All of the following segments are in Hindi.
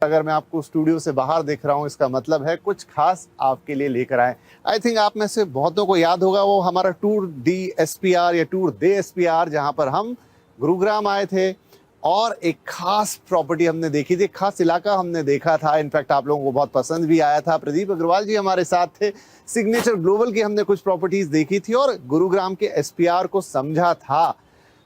अगर मैं आपको स्टूडियो से बाहर देख रहा हूँ, इसका मतलब है कुछ खास आपके लिए लेकर आए। आई थिंक आप में से बहुतों को याद होगा वो हमारा टूर डी एसपीआर या टूर दे एसपीआर, जहाँ पर हम गुरुग्राम आए थे और एक खास प्रॉपर्टी हमने देखी थी, खास इलाका हमने देखा था। इनफैक्ट आप लोगों को बहुत पसंद भी आया था। प्रदीप अग्रवाल जी हमारे साथ थे। सिग्नेचर ग्लोबल की हमने कुछ प्रॉपर्टीज देखी थी और गुरुग्राम के एसपीआर को समझा था।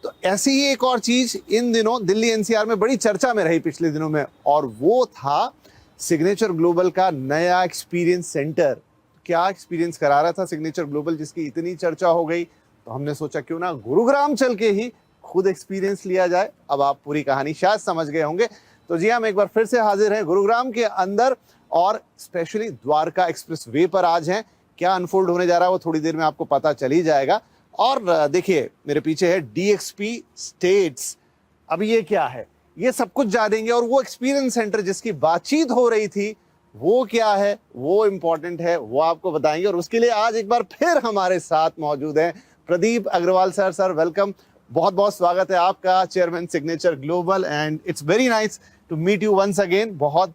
तो ऐसी ही एक और चीज इन दिनों दिल्ली एनसीआर में बड़ी चर्चा में रही पिछले दिनों में, और वो था सिग्नेचर ग्लोबल का नया एक्सपीरियंस सेंटर। क्या एक्सपीरियंस करा रहा था सिग्नेचर ग्लोबल, जिसकी इतनी चर्चा हो गई, तो हमने सोचा क्यों ना गुरुग्राम चल के ही खुद एक्सपीरियंस लिया जाए। अब आप पूरी कहानी शायद समझ गए होंगे। तो जी हम एक बार फिर से हाजिर हैं गुरुग्राम के अंदर, और स्पेशली द्वारका एक्सप्रेस वे पर आज हैं। क्या अनफोल्ड होने जा रहा है वो थोड़ी देर में आपको पता चल ही जाएगा। और देखिए मेरे पीछे है डीएक्सपी स्टेट्स। अब ये क्या है, ये सब कुछ जानेंगे। और वो एक्सपीरियंस सेंटर जिसकी बातचीत हो रही थी वो क्या है, वो इंपॉर्टेंट है, वो आपको बताएंगे। और उसके लिए आज एक बार फिर हमारे साथ मौजूद हैं Pradeep Agarwal sir. Sir welcome, बहुत बहुत स्वागत है आपका, chairman Signature Global, and it's very nice to meet you once again. बहुत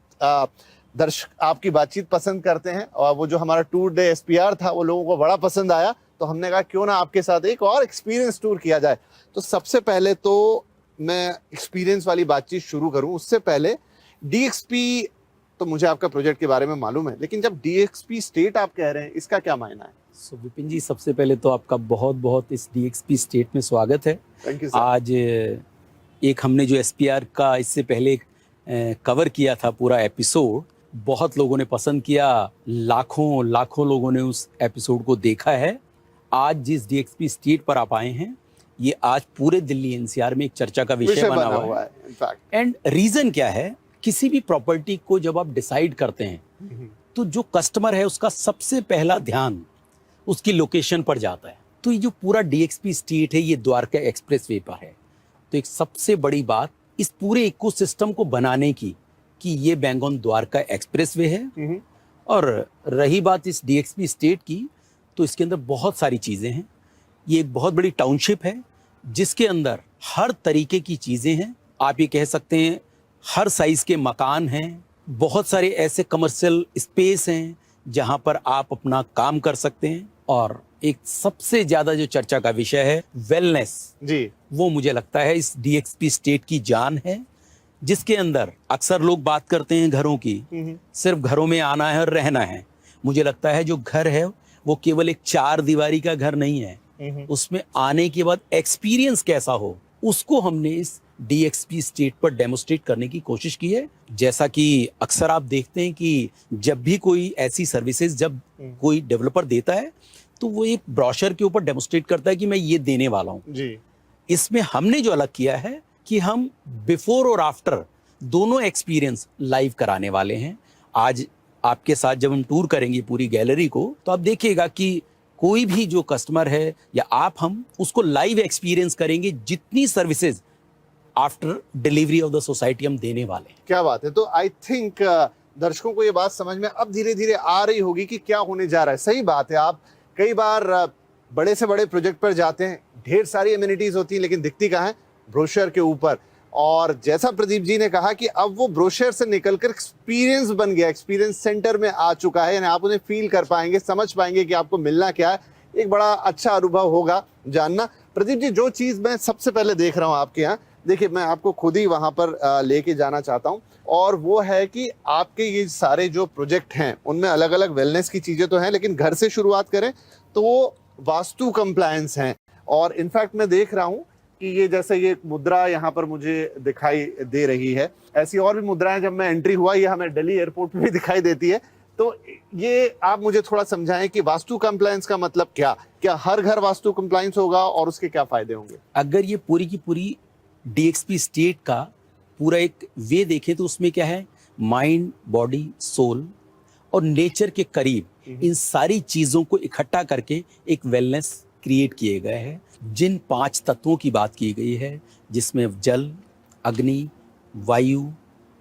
दर्शक आपकी बातचीत पसंद करते हैं, और वो जो हमारा टूर डे एसपीआर था वो लोगों को बड़ा पसंद आया, तो हमने कहा क्यों ना आपके साथ एक और एक्सपीरियंस टूर किया जाए। तो सबसे पहले तो मैं एक्सपीरियंस वाली बातचीत शुरू करूं उससे पहले डीएक्सपी, तो मुझे आपका प्रोजेक्ट के बारे में मालूम है, लेकिन जब डीएक्सपी स्टेट आप कह रहे हैं, इसका क्या मायना है? विपिन जी, सबसे पहले तो आपका बहुत बहुत इस डीएक्सपी स्टेट में स्वागत है। Thank you sir. आज एक हमने जो एसपीआर का इससे पहले कवर किया था पूरा एपिसोड, बहुत लोगों ने पसंद किया, लाखों लाखों लोगों ने उस एपिसोड को देखा है। आज जिस डीएक्सपी स्टेट पर आप आए हैं, ये आज पूरे दिल्ली एनसीआर में एक चर्चा का विषय बना हुआ है। इनफैक्ट एंड रीजन क्या है, किसी भी प्रॉपर्टी को जब आप डिसाइड करते हैं तो जो कस्टमर है उसका सबसे पहला ध्यान उसकी लोकेशन पर जाता है। तो ये जो पूरा डीएक्सपी स्टेट है ये द्वारका एक्सप्रेस वे पर है। तो एक सबसे बड़ी बात इस पूरे इकोसिस्टम को बनाने की कि ये बैंगन द्वारका एक्सप्रेस वे है। और रही बात इस डीएक्सपी स्टेट की, तो इसके अंदर बहुत सारी चीज़ें हैं। ये एक बहुत बड़ी टाउनशिप है जिसके अंदर हर तरीके की चीज़ें हैं। आप ये कह सकते हैं हर साइज़ के मकान हैं, बहुत सारे ऐसे कमर्शियल स्पेस हैं जहाँ पर आप अपना काम कर सकते हैं। और एक सबसे ज़्यादा जो चर्चा का विषय है वेलनेस जी, वो मुझे लगता है इस डीएक्सपी स्टेट की जान है, जिसके अंदर अक्सर लोग बात करते हैं घरों की, सिर्फ घरों में आना है और रहना है। मुझे लगता है जो घर है वो केवल एक चार दीवारी का घर नहीं है, उसमें आने के बाद एक्सपीरियंस कैसा हो उसको हमने इस डीएक्सपी स्टेट पर डेमोस्ट्रेट करने की कोशिश की है। जैसा कि अक्सर आप देखते हैं कि जब भी कोई ऐसी सर्विसेज जब कोई डेवलपर देता है तो वो एक ब्रोशर के ऊपर डेमोस्ट्रेट करता है कि मैं ये देने वाला हूँ जी। इसमें हमने जो अलग किया है कि हम बिफोर और आफ्टर दोनों एक्सपीरियंस लाइव कराने वाले हैं। आज आपके साथ जब हम टूर करेंगे पूरी गैलरी को, तो आप देखिएगा कि कोई भी जो कस्टमर है या हम उसको लाइव एक्सपीरियंस करेंगे जितनी services after delivery of the society हम देने वाले हैं। क्या बात है। तो आई थिंक दर्शकों को ये बात समझ में अब धीरे धीरे आ रही होगी कि क्या होने जा रहा है। सही बात है। आप कई बार बड़े से बड़े प्रोजेक्ट पर जाते हैं, ढेर सारी एमिनिटीज होती हैं, लेकिन दिखती कहाँ है? ब्रोशर के ऊपर। और जैसा प्रदीप जी ने कहा कि अब वो ब्रोशर से निकलकर एक्सपीरियंस बन गया, एक्सपीरियंस सेंटर में आ चुका है, यानी आप उन्हें फील कर पाएंगे, समझ पाएंगे कि आपको मिलना क्या है। एक बड़ा अच्छा अनुभव होगा जानना। प्रदीप जी, जो चीज़ मैं सबसे पहले देख रहा हूँ आपके यहाँ, देखिए मैं आपको खुद ही वहाँ पर लेके जाना चाहता हूँ, और वो है कि आपके ये सारे जो प्रोजेक्ट हैं उनमें अलग अलग वेलनेस की चीज़ें तो हैं, लेकिन घर से शुरुआत करें तो वो वास्तु कंप्लायंस हैं। और इनफैक्ट मैं देख रहा हूँ कि ये जैसे ये मुद्रा यहाँ पर मुझे दिखाई दे रही है, ऐसी और भी मुद्राएं जब मैं एंट्री हुआ ये हमें दिल्ली एयरपोर्ट पे भी दिखाई देती है। तो ये आप मुझे थोड़ा समझाएं कि वास्तु कंप्लायंस का मतलब क्या हर घर वास्तु कंप्लायंस होगा और उसके क्या फायदे होंगे? अगर ये पूरी की पूरी डीएक्सपी स्टेट का पूरा एक वे देखें तो उसमें क्या है, माइंड, बॉडी, सोल और नेचर के करीब इन सारी चीज़ों को इकट्ठा करके एक वेलनेस क्रिएट किए गए हैं। जिन 5 तत्वों की बात की गई है, जिसमें जल, अग्नि, वायु,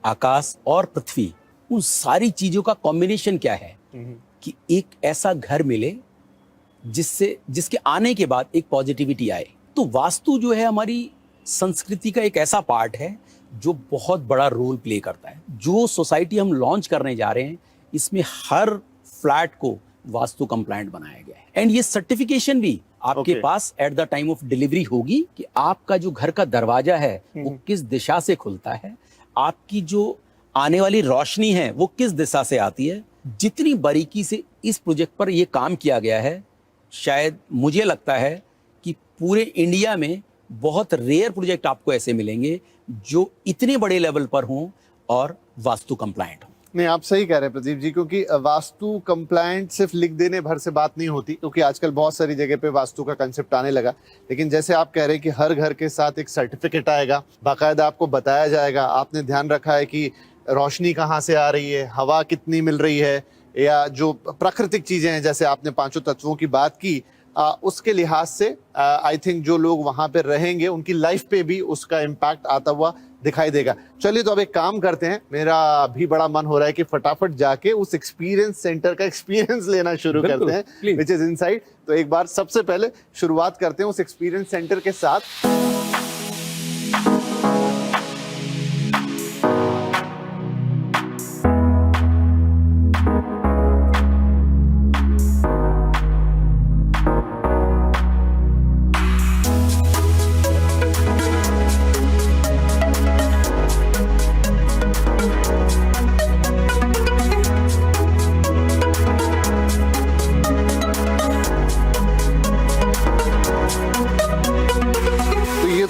आकाश और पृथ्वी, उन सारी चीज़ों का कॉम्बिनेशन क्या है कि एक ऐसा घर मिले जिसके आने के बाद एक पॉजिटिविटी आए। तो वास्तु जो है हमारी संस्कृति का एक ऐसा पार्ट है जो बहुत बड़ा रोल प्ले करता है। जो सोसाइटी हम लॉन्च करने जा रहे हैं, इसमें हर फ्लैट को वास्तु कंप्लायंट बनाया गया है, एंड ये सर्टिफिकेशन भी आपके Okay. Pass at the time of delivery होगी कि आपका जो घर का दरवाजा है वो किस दिशा से खुलता है, आपकी जो आने वाली रोशनी है वो किस दिशा से आती है। जितनी बारीकी से इस प्रोजेक्ट पर ये काम किया गया है, शायद मुझे लगता है कि पूरे इंडिया में बहुत रेयर प्रोजेक्ट आपको ऐसे मिलेंगे जो इतने बड़े लेवल पर हों और वास्तु कंप्लायंट हों। नहीं, आप सही कह रहे हैं प्रदीप जी, क्योंकि वास्तु कंप्लायंट सिर्फ लिख देने भर से बात नहीं होती, क्योंकि आजकल बहुत सारी जगह पे वास्तु का कंसेप्ट आने लगा। लेकिन जैसे आप कह रहे हैं कि हर घर के साथ एक सर्टिफिकेट आएगा, बाकायदा आपको बताया जाएगा, आपने ध्यान रखा है कि रोशनी कहाँ से आ रही है, हवा कितनी मिल रही है, या जो प्राकृतिक चीजें हैं जैसे आपने पांचों तत्वों की बात की, उसके लिहाज से आई थिंक जो लोग वहां पे रहेंगे उनकी लाइफ पे भी उसका इम्पैक्ट आता हुआ दिखाई देगा। चलिए, तो अब एक काम करते हैं, मेरा भी बड़ा मन हो रहा है कि फटाफट जाके उस एक्सपीरियंस सेंटर का एक्सपीरियंस लेना शुरू करते हैं, विच इज इनसाइड। तो एक बार सबसे पहले शुरुआत करते हैं उस एक्सपीरियंस सेंटर के साथ।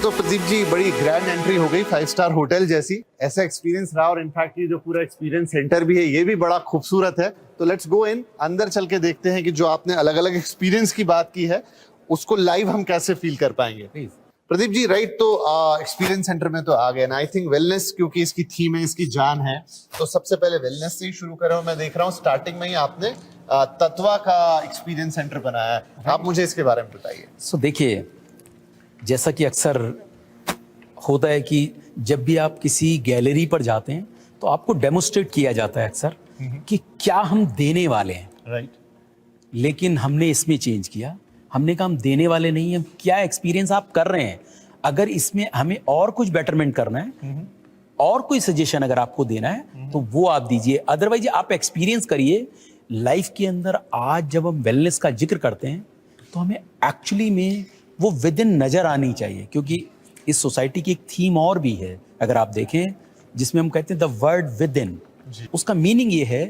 प्रदीप जी, बड़ी ग्रैंड एंट्री हो गई 5 स्टार होटल जैसी, ऐसा एक्सपीरियंस रहा। और इनफैक्ट ये जो पूरा एक्सपीरियंस सेंटर भी है ये भी बड़ा खूबसूरत है। तो लेट्स गो इन, अंदर चल के देखते हैं कि जो आपने अलग अलग एक्सपीरियंस की बात की है उसको लाइव हम कैसे फील कर पाएंगे। प्रदीप जी, राइट, तो एक्सपीरियंस सेंटर में तो आ गए ना। आई थिंक वेलनेस क्योंकि इसकी थीम है, इसकी जान है, तो सबसे पहले वेलनेस से ही शुरू करें। मैं देख रहा हूँ स्टार्टिंग में ही आपने तत्वा का एक्सपीरियंस सेंटर बनाया है, आप मुझे इसके बारे में बताइए। सो देखिए, जैसा कि अक्सर होता है कि जब भी आप किसी गैलरी पर जाते हैं तो आपको डेमोस्ट्रेट किया जाता है अक्सर कि क्या हम देने वाले हैं, राइट। लेकिन हमने इसमें चेंज किया। हमने कहा हम देने वाले नहीं हैं, क्या एक्सपीरियंस आप कर रहे हैं। अगर इसमें हमें और कुछ बेटरमेंट करना है और कोई सजेशन अगर आपको देना है तो वो आप दीजिए, अदरवाइज आप एक्सपीरियंस करिए लाइफ के अंदर। आज जब हम वेलनेस का जिक्र करते हैं तो हमें एक्चुअली में वो विद इन नजर आनी चाहिए, क्योंकि इस सोसाइटी की एक थीम और भी है अगर आप देखें, जिसमें हम कहते हैं द वर्ड विद इन। उसका मीनिंग ये है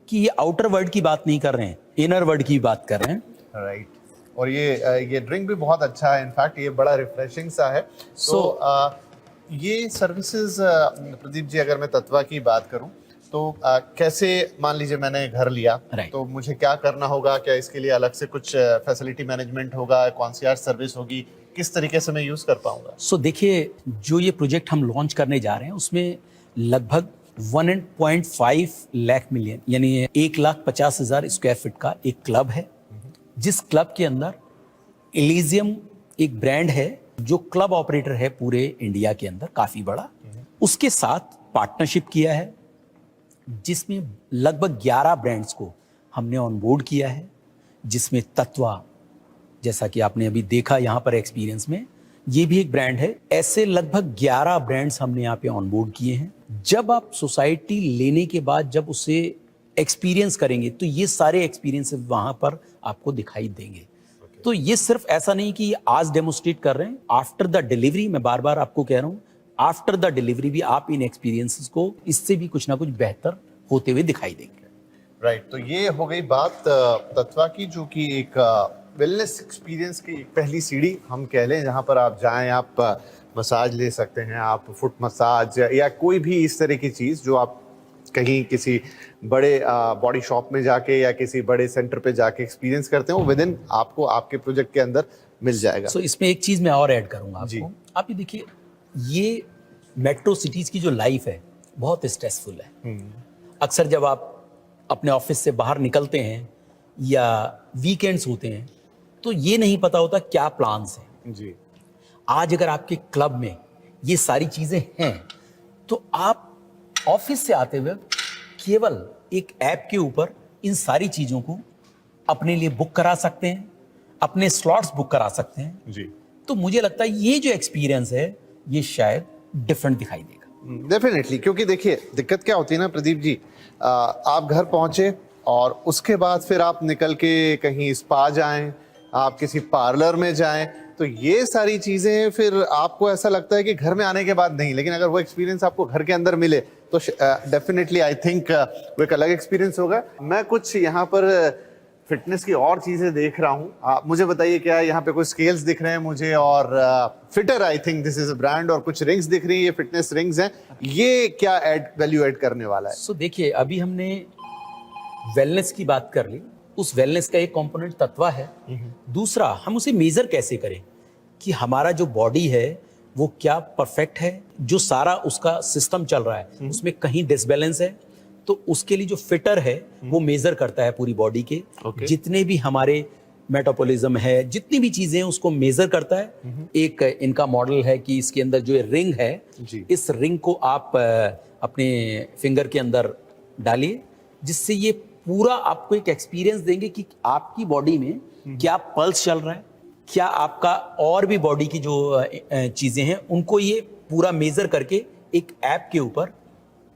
कि ये आउटर वर्ड की बात नहीं कर रहे हैं, इनर वर्ड की बात कर रहे हैं, राइट। और ये ड्रिंक भी बहुत अच्छा है, इनफैक्ट ये बड़ा रिफ्रेशिंग सा है। तो ये सर्विसेज प्रदीप जी, अगर मैं तत्वा की बात करूं तो कैसे, मान लीजिए मैंने घर लिया, तो मुझे क्या करना होगा? क्या इसके लिए अलग से कुछ फैसिलिटी मैनेजमेंट होगा, कॉन्सियर्ज सर्विस होगी, किस तरीके से मैं यूज कर पाऊंगा? सो देखिए, जो ये प्रोजेक्ट हम लॉन्च करने जा रहे हैं उसमें लगभग 1.5 लाख मिलियन यानी 1,50,000 स्क्वायर फीट का एक क्लब है, जिस क्लब के अंदर एलिजियम एक ब्रांड है जो क्लब ऑपरेटर है पूरे इंडिया के अंदर, काफी बड़ा। उसके साथ पार्टनरशिप किया है जिसमें लगभग 11 ब्रांड्स को हमने ऑन बोर्ड किया है, जिसमें तत्वा, जैसा कि आपने अभी देखा यहाँ पर एक्सपीरियंस में, ये भी एक ब्रांड है। ऐसे लगभग 11 ब्रांड्स हमने यहाँ पे ऑन बोर्ड किए हैं। जब आप सोसाइटी लेने के बाद जब उसे एक्सपीरियंस करेंगे तो ये सारे एक्सपीरियंस वहाँ पर आपको दिखाई देंगे। तो ये सिर्फ ऐसा नहीं कि आज डेमोस्ट्रेट कर रहे हैं, आफ्टर द डिलीवरी, मैं बार बार आपको कह रहा हूँ, आफ्टर द डिलीवरी भी आप इन एक्सपीरियंसेस को इससे भी कुछ ना कुछ बेहतर होते हुए दिखाई देंगे। राइट। तो ये हो गई बात तत्वा की, जो कि एक वेलनेस एक्सपीरियंस की एक पहली सीढ़ी हम कह लें, जहाँ पर आप जाएं, आप मसाज ले सकते हैं, आप फुट मसाज या कोई भी इस तरह की चीज़ जो आप कहीं किसी बड़े बॉडी शॉप में जाके या किसी बड़े सेंटर पे जाके एक्सपीरियंस करते हैं, वो विद इन आपको आपके प्रोजेक्ट के अंदर मिल जाएगा। सो इसमें एक चीज़ मैं और ऐड करूँगा आपको। आप ये देखिए, ये मेट्रो सिटीज़ की जो लाइफ है बहुत स्ट्रेसफुल है। अक्सर जब आप अपने ऑफिस से बाहर निकलते हैं या वीकेंड्स होते हैं तो ये नहीं पता होता क्या प्लान्स हैं जी। आज अगर आपके क्लब में ये सारी चीज़ें हैं तो आप ऑफिस से आते हुए केवल एक ऐप के ऊपर इन सारी चीज़ों को अपने लिए बुक करा सकते हैं, अपने स्लॉट्स बुक करा सकते हैं जी। तो मुझे लगता है ये जो एक्सपीरियंस है ये शायद डिफरेंट दिखाई देगा। डेफिनेटली, क्योंकि देखिए दिक्कत क्या होती है ना प्रदीप जी, आप घर पहुंचे और उसके बाद फिर आप निकल के कहीं स्पा जाएं, आप किसी पार्लर में जाएं, तो ये सारी चीजें फिर आपको ऐसा लगता है कि घर में आने के बाद नहीं, लेकिन अगर वो एक्सपीरियंस आपको घर के अंदर मिले तो डेफिनेटली आई थिंक वो एक अलग एक्सपीरियंस होगा। मैं कुछ यहाँ पर फिटनेस की और चीजें देख रहा हूँ, आप मुझे बताइए क्या यहाँ पे कोई स्केल्स दिख रहे हैं मुझे, और fitter I think this is a brand, और कुछ रिंग्स दिख रही है, ये फिटनेस रिंग्स हैं, ये क्या वैल्यू ऐड करने वाला है? सो देखिए, अभी हमने वेलनेस की बात कर ली, उस वेलनेस का एक कंपोनेंट तत्व है। दूसरा, हम उसे मेजर कैसे करें कि हमारा जो बॉडी है वो क्या परफेक्ट है, जो सारा उसका सिस्टम चल रहा है उसमें कहीं डिसबैलेंस है, तो उसके लिए जो फिटर है वो मेजर करता है पूरी बॉडी के जितने भी हमारे मेटाबॉलिज्म है, जितनी भी चीजें हैं उसको मेजर करता है। एक इनका मॉडल है कि इसके अंदर जो रिंग है, इस रिंग को आप अपने फिंगर के अंदर डालिए, जिससे ये पूरा आपको एक एक्सपीरियंस देंगे कि आपकी बॉडी में क्या पल्स चल रहा है, क्या आपका और भी बॉडी की जो चीजें हैं उनको ये पूरा मेजर करके एक ऐप के ऊपर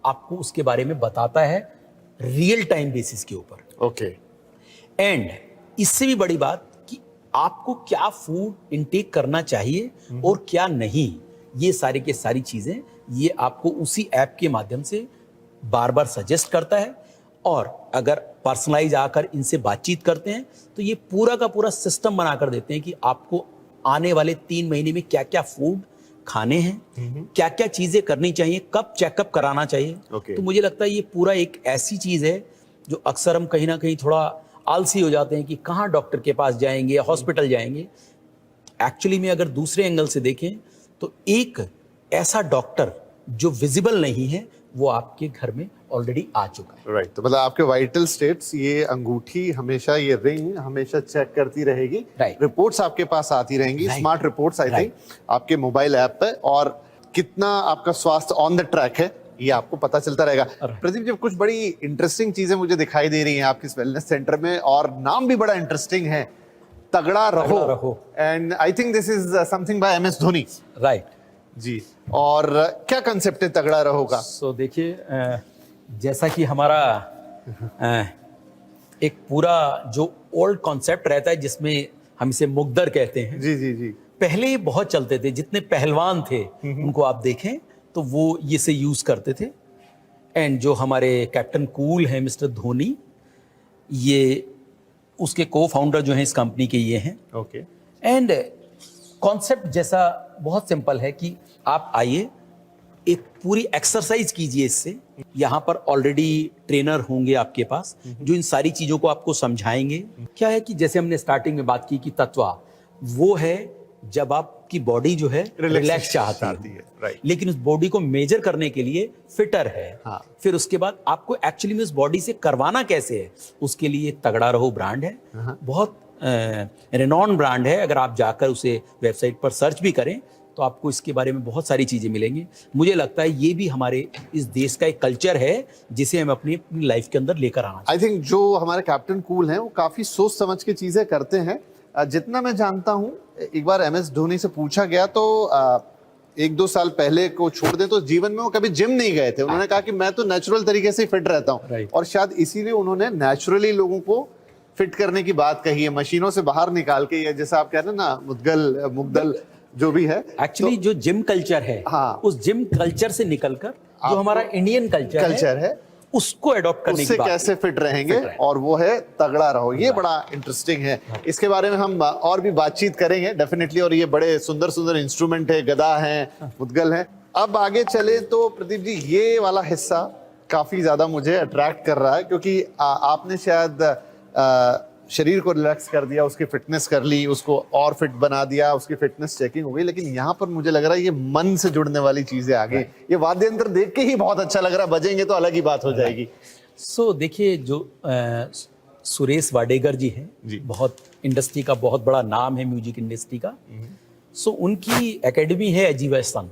आपको उसके बारे में बताता है, रियल टाइम बेसिस के ऊपर। ओके। एंड इससे भी बड़ी बात कि आपको क्या फूड इनटेक करना चाहिए और क्या नहीं, ये सारी के सारी चीजें ये आपको उसी ऐप के माध्यम से बार बार सजेस्ट करता है। और अगर पर्सनलाइज आकर इनसे बातचीत करते हैं तो ये पूरा का पूरा सिस्टम बनाकर देते हैं कि आपको आने वाले 3 महीने में क्या क्या फूड खाने हैं, क्या क्या चीजें करनी चाहिए, कब चेकअप कराना चाहिए। तो मुझे लगता है ये पूरा एक ऐसी चीज है जो अक्सर हम कहीं ना कहीं थोड़ा आलसी हो जाते हैं कि कहाँ डॉक्टर के पास जाएंगे या हॉस्पिटल जाएंगे। एक्चुअली में अगर दूसरे एंगल से देखें तो एक ऐसा डॉक्टर जो विजिबल नहीं है वो आपके घर में ऑलरेडी आ चुका है। राइट, तो मतलब आपके वाइटल स्टेट्स, ये अंगूठी हमेशा, ये रिंग हमेशा चेक करती रहेगी, रिपोर्ट्स आपके पास आती रहेंगी, स्मार्ट रिपोर्ट्स आई थिंक आपके मोबाइल ऐप पे, और कितना आपका स्वास्थ्य ऑन द ट्रैक है ये आपको पता चलता रहेगा। प्रदीप, जब कुछ बड़ी इंटरेस्टिंग चीजें मुझे दिखाई दे रही हैं आपके वेलनेस सेंटर में, और नाम भी बड़ा इंटरेस्टिंग है, तगड़ा रहो, and I think this is something by MS Dhoni. Right जी, और क्या कंसेप्ट है तगड़ा रहो का? सो देखिए, जैसा कि हमारा एक पूरा जो ओल्ड कॉन्सेप्ट रहता है जिसमें हम इसे मुकद्दर कहते हैं, जी जी जी, पहले ये बहुत चलते थे, जितने पहलवान थे उनको आप देखें तो वो ये से यूज करते थे। एंड जो हमारे कैप्टन कूल हैं मिस्टर धोनी, ये उसके को फाउंडर जो हैं इस कंपनी के ये हैं। ओके। एंड कॉन्सेप्ट जैसा बहुत सिंपल है कि आप आइए, एक पूरी एक्सरसाइज कीजिए इससे। यहाँ पर ऑलरेडी ट्रेनर होंगे आपके पास जो इन सारी चीजों को आपको समझाएंगे। क्या है कि जैसे हमने स्टार्टिंग में बात की कि तत्व वो है जब आपकी बॉडी जो है रिलैक्स चाहती है, राइट, लेकिन उस बॉडी को मेजर करने के लिए फिटर है। हाँ। फिर उसके बाद आपको एक्चुअली में उस बॉडी से करवाना कैसे है, उसके लिए तगड़ा रहो ब्रांड है, बहुत रेनॉन ब्रांड है। अगर आप जाकर उसे वेबसाइट पर सर्च भी करें तो आपको इसके बारे में बहुत सारी चीजें मिलेंगी। मुझे लगता है ये भी हमारे इस देश का एक कल्चर है जिसे हम अपनी लाइफ के अंदर लेकर आना चाहिए। आई थिंक जो हमारे कैप्टन कूल हैं वो काफी सोच समझ के चीजें करते हैं। जितना मैं जानता हूं, एक बार MS धोनी से पूछा गया तो 1-2 साल पहले को छोड़ दे तो जीवन में वो कभी जिम नहीं गए थे। उन्होंने कहा कि मैं तो नेचुरल तरीके से फिट रहता हूँ, और शायद इसीलिए उन्होंने नेचुरली लोगों को फिट करने की बात कही है, मशीनों से बाहर निकाल के। ये जैसा आप कह रहे हैं ना, मुद्गल जो भी है, एक्चुअली जो जिम कल्चर है, हाँ, उस जिम कल्चर से निकलकर जो हमारा इंडियन कल्चर है उसको अडॉप्ट करने की बात, कैसे फिट रहेंगे, और वो है तगड़ा रहो। ये बड़ा इंटरेस्टिंग है, इसके बारे में हम और भी बातचीत करेंगे डेफिनेटली। और ये बड़े सुंदर सुंदर इंस्ट्रूमेंट है, गदा है, मुद्गल है। अब आगे चले तो प्रदीप जी, ये वाला हिस्सा काफी ज्यादा मुझे अट्रैक्ट कर रहा है, क्योंकि आपने शायद शरीर को रिलैक्स कर दिया, उसकी फिटनेस कर ली, उसको और फिट बना दिया, उसकी फिटनेस चेकिंग हो गई, लेकिन यहाँ पर मुझे लग रहा है ये मन से जुड़ने वाली चीजें आ गई। ये वाद्य यंत्र देख के ही बहुत अच्छा लग रहा है, बजेंगे तो अलग ही बात हो जाएगी। सो देखिए, जो सुरेश वाडेकर जी हैं, बहुत इंडस्ट्री का बहुत बड़ा नाम है, म्यूजिक इंडस्ट्री का। सो उनकी एकेडमी है अजीवासन।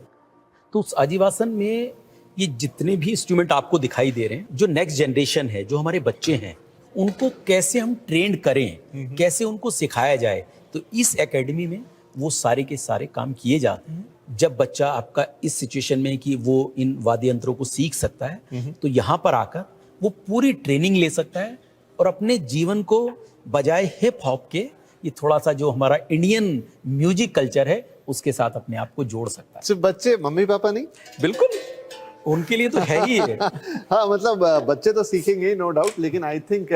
तो उस अजीवासन में ये जितने भी इंस्ट्रूमेंट आपको दिखाई दे रहे हैं, जो नेक्स्ट जनरेशन है, जो हमारे बच्चे हैं, उनको कैसे हम ट्रेंड करें, कैसे उनको सिखाया जाए, तो इस एकेडमी में वो सारे के सारे काम किए जाते हैं। जब बच्चा आपका इस सिचुएशन में कि वो इन वाद्य यंत्रों को सीख सकता है, तो यहाँ पर आकर वो पूरी ट्रेनिंग ले सकता है और अपने जीवन को बजाय हिप हॉप के ये थोड़ा सा जो हमारा इंडियन म्यूजिक कल्चर है उसके साथ अपने आप को जोड़ सकता है। सिर्फ बच्चे, मम्मी पापा नहीं? बिल्कुल, उनके लिए तो है ही है। हाँ, मतलब बच्चे तो सीखेंगे नो डाउट, लेकिन आई थिंक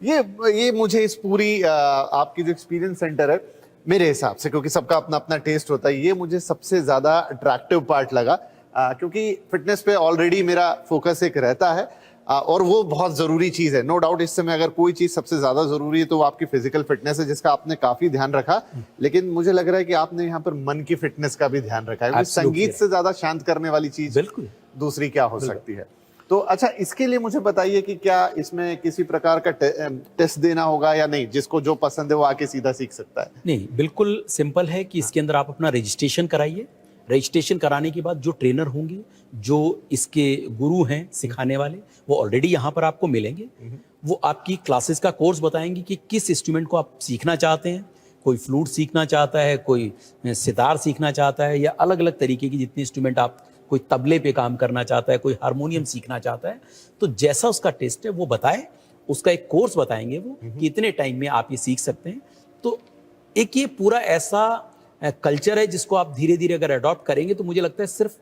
ये मुझे इस पूरी आपकी जो एक्सपीरियंस सेंटर है, मेरे हिसाब से, क्योंकि सबका अपना अपना टेस्ट होता है, ये मुझे सबसे ज्यादा अट्रैक्टिव पार्ट लगा, क्योंकि फिटनेस पे ऑलरेडी मेरा फोकस एक रहता है, और वो बहुत जरूरी चीज है, नो डाउट। इस समय अगर कोई चीज सबसे ज्यादा जरूरी है तो वो आपकी फिजिकल फिटनेस है, जिसका आपने काफी ध्यान रखा, लेकिन मुझे लग रहा है कि आपने यहाँ पर मन की फिटनेस का भी ध्यान रखा है, क्योंकि संगीत से ज्यादा शांत करने वाली चीज बिल्कुल दूसरी क्या हो सकती है। तो अच्छा, इसके लिए मुझे बताइए कि क्या इसमें किसी प्रकार का टेस्ट देना होगा या नहीं, जिसको जो पसंद है वो आके सीधा सीख सकता है? नहीं, बिल्कुल सिंपल है कि इसके अंदर आप अपना रजिस्ट्रेशन कराइए। रजिस्ट्रेशन कराने के बाद जो ट्रेनर होंगे, जो इसके गुरु हैं सिखाने वाले, वो ऑलरेडी यहाँ पर आपको मिलेंगे। वो आपकी क्लासेस का कोर्स बताएंगे कि किस इंस्ट्रूमेंट को आप सीखना चाहते हैं। कोई फ्लूट सीखना चाहता है, कोई सितार सीखना चाहता है, या अलग अलग तरीके की जितनी इंस्ट्रूमेंट आप, कोई तबले पे काम करना चाहता है, कोई हारमोनियम सीखना चाहता है, तो जैसा उसका टेस्ट है वो बताए, उसका एक कोर्स बताएंगे वो कि इतने टाइम में आप ये सीख सकते हैं। तो एक ये पूरा ऐसा कल्चर है जिसको आप धीरे धीरे अगर अडॉप्ट करेंगे तो मुझे लगता है सिर्फ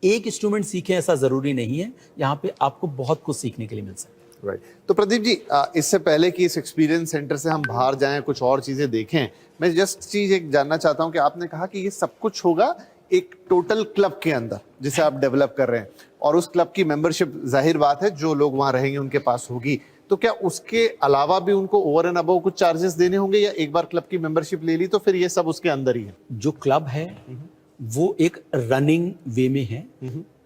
एक इंस्ट्रूमेंट सीखें ऐसा जरूरी नहीं है, यहाँ पे आपको बहुत कुछ सीखने के लिए मिल सकता है। राइट। तो प्रदीप जी, इससे पहले कि इस एक्सपीरियंस सेंटर से हम बाहर जाएं, कुछ और चीजें देखें, मैं जस्ट चीज एक जानना चाहता हूं कि आपने कहा कि ये सब कुछ होगा एक टोटल क्लब के अंदर जिसे आप डेवलप कर रहे हैं, और उस क्लब की मेंबरशिप जाहिर बात है जो लोग वहां रहेंगे उनके पास होगी, तो क्या उसके अलावा भी उनको ओवर एंड अबव कुछ चार्जेस देने होंगे, या एक बार क्लब की मेंबरशिप ले ली तो फिर ये सब उसके अंदर ही है? जो क्लब है वो एक रनिंग वे में है,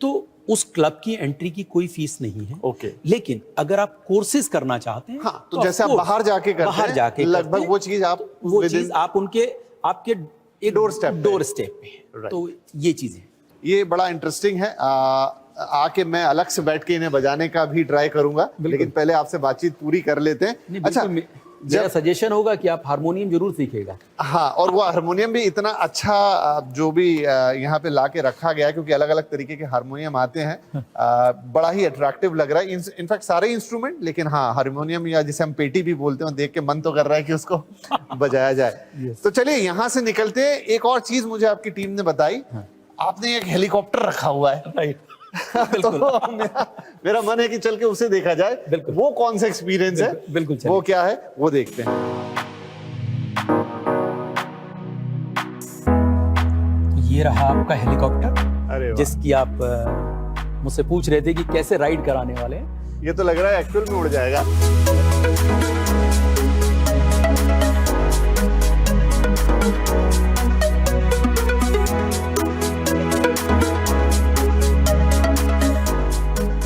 तो उस क्लब की एंट्री की कोई फीस नहीं है। ओके। लेकिन अगर आप कोर्सेज करना चाहते हैं, हाँ, तो जैसे आप बाहर जाके करते हैं, लगभग वो चीज आप उनके आपके एक डोर स्टेप पे, तो ये चीजें, ये बड़ा इंटरेस्टिंग है। आके मैं अलग से बैठ के इन्हें बजाने का भी ट्राई करूंगा, लेकिन पहले आपसे बातचीत पूरी कर लेते हैं। अच्छा, मेरा सजेशन होगा कि आप हारमोनियम जरूर सीखिएगा। हाँ, और वो हारमोनियम भी इतना अच्छा जो भी यहाँ पे ला के रखा गया है, क्योंकि अलग अलग तरीके के हारमोनियम आते हैं, बड़ा ही अट्रैक्टिव लग रहा है। इनफैक्ट सारे इंस्ट्रूमेंट, लेकिन हाँ, हारमोनियम या जिसे हम पेटी भी बोलते हैं, देख के मन तो कर रहा है कि उसको बजाया जाए। तो चलिए यहाँ से निकलते हैं। एक और चीज मुझे आपकी टीम ने बताई, आपने एक हेलीकॉप्टर रखा हुआ है। राइट। तो मेरा मन है कि चल के उसे देखा जाए, वो कौन सा एक्सपीरियंस है, बिल्कुल वो क्या है, वो देखते हैं। ये रहा आपका हेलीकॉप्टर, अरे जिसकी आप मुझसे पूछ रहे थे कि कैसे राइड कराने वाले हैं। ये तो लग रहा है एक्चुअल में उड़ जाएगा।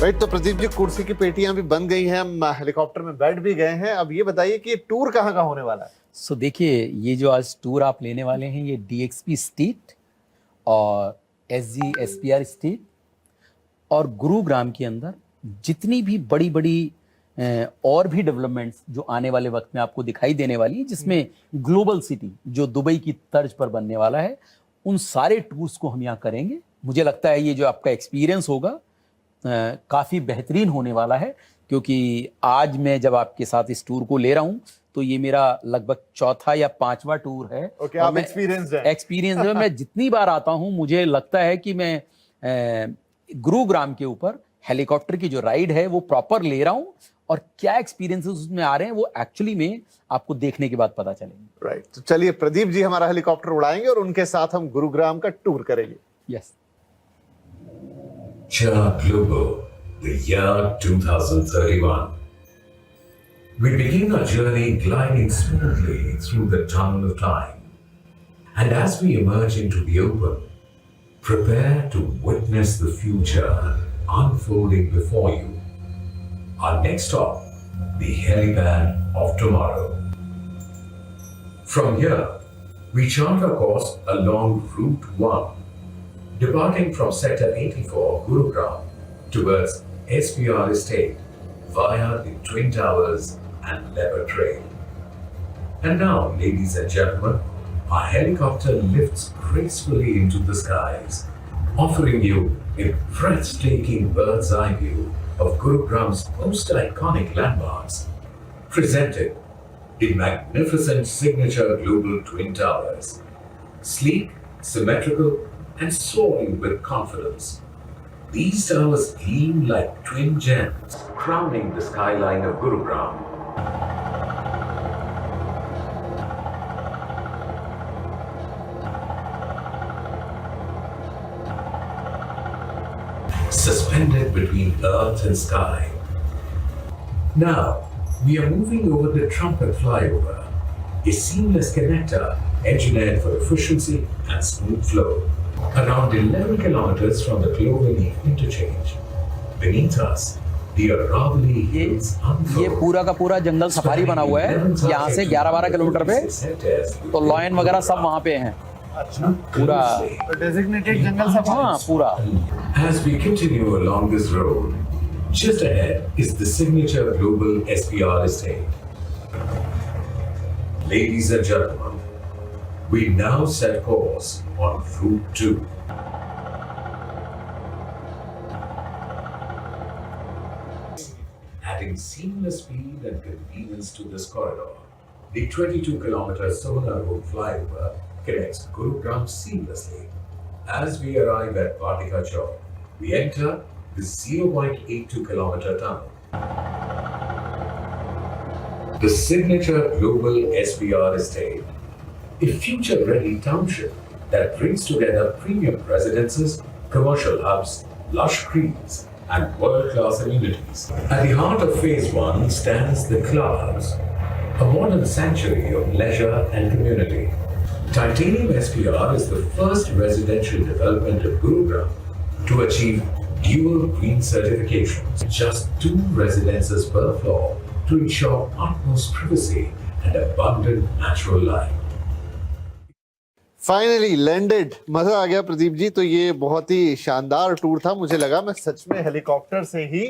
राइट। तो प्रदीप जी, कुर्सी की पेटियां भी बन गई हैं, हम हेलीकॉप्टर में बैठ भी गए हैं। अब ये बताइए कि टूर कहाँ का होने वाला है? सो देखिए, ये जो आज टूर आप लेने वाले हैं, ये DXP स्टेट और SG SPR स्टेट और गुरुग्राम के अंदर जितनी भी बड़ी बड़ी और भी डेवलपमेंट्स जो आने वाले वक्त में आपको दिखाई देने वाली है, जिसमें ग्लोबल सिटी जो दुबई की तर्ज पर बनने वाला है, उन सारे टूर्स को हम यहाँ करेंगे। मुझे लगता है ये जो आपका एक्सपीरियंस होगा काफ़ी बेहतरीन होने वाला है, क्योंकि आज मैं जब आपके साथ इस टूर को ले रहा हूँ तो ये मेरा लगभग चौथा या पांचवा टूर है। Okay, आप एक्सपीरियंस में मैं जितनी बार आता हूँ मुझे लगता है कि मैं गुरुग्राम के ऊपर हेलीकॉप्टर की जो राइड है वो प्रॉपर ले रहा हूँ, और क्या एक्सपीरियंसेस उसमें आ रहे हैं वो एक्चुअली में आपको देखने के बाद पता चलेंगे। राइट। तो चलिए, प्रदीप जी हमारा हेलीकॉप्टर उड़ाएंगे और उनके साथ हम गुरुग्राम का टूर करेंगे। Yes. Chart Global, the year 2031. We begin our journey gliding smoothly through the tunnel of time. And as we emerge into the open, prepare to witness the future unfolding before you. Our next stop, the helipad of tomorrow. From here, we chart our course along Route 1, departing from Sector 84 Gurugram towards SPR Estate via the Twin Towers and Leopard Trail. And now, ladies and gentlemen, our helicopter lifts gracefully into the skies, offering you a breathtaking bird's eye view of Gurugram's most iconic landmarks, presented in magnificent signature global twin towers, sleek, symmetrical, and soaring with confidence. These towers gleam like twin gems, crowning the skyline of Gurugram. Suspended between earth and sky. Now, we are moving over the Trumpet Flyover, a seamless connector engineered for efficiency and smooth flow. Around 11 kilometers from the Cloverleaf interchange, beneath us, the Aravalli Hills unfold. ये पूरा का पूरा जंगल सफारी बना हुआ है यहाँ से 11-12 किलोमीटर पे, तो लॉयन वगैरह सब वहाँ पे हैं। पूरा डेजिग्नेटेड जंगल सफारी। हाँ पूरा। As we continue along this road, just ahead is the signature global SPR estate. Ladies and gentlemen, we now set course on Route 2. Adding seamless speed and convenience to this corridor, the 22-kilometer Sona Road flyover connects Gurugram seamlessly. As we arrive at Vatika Chowk, we enter the 0.82-kilometer tunnel. The signature global SPR estate, a future-ready township that brings together premium residences, commercial hubs, lush creeks, and world-class amenities. At the heart of Phase 1 stands the Clubhouse, a modern sanctuary of leisure and community. Titanium SPR is the first residential development of Gurugram to achieve dual green certifications. Just 2 residences per floor to ensure utmost privacy and abundant natural light. Finally landed. मजा आ गया प्रदीप जी। तो ये बहुत ही शानदार टूर था। मुझे लगा मैं सच में हेलीकॉप्टर से ही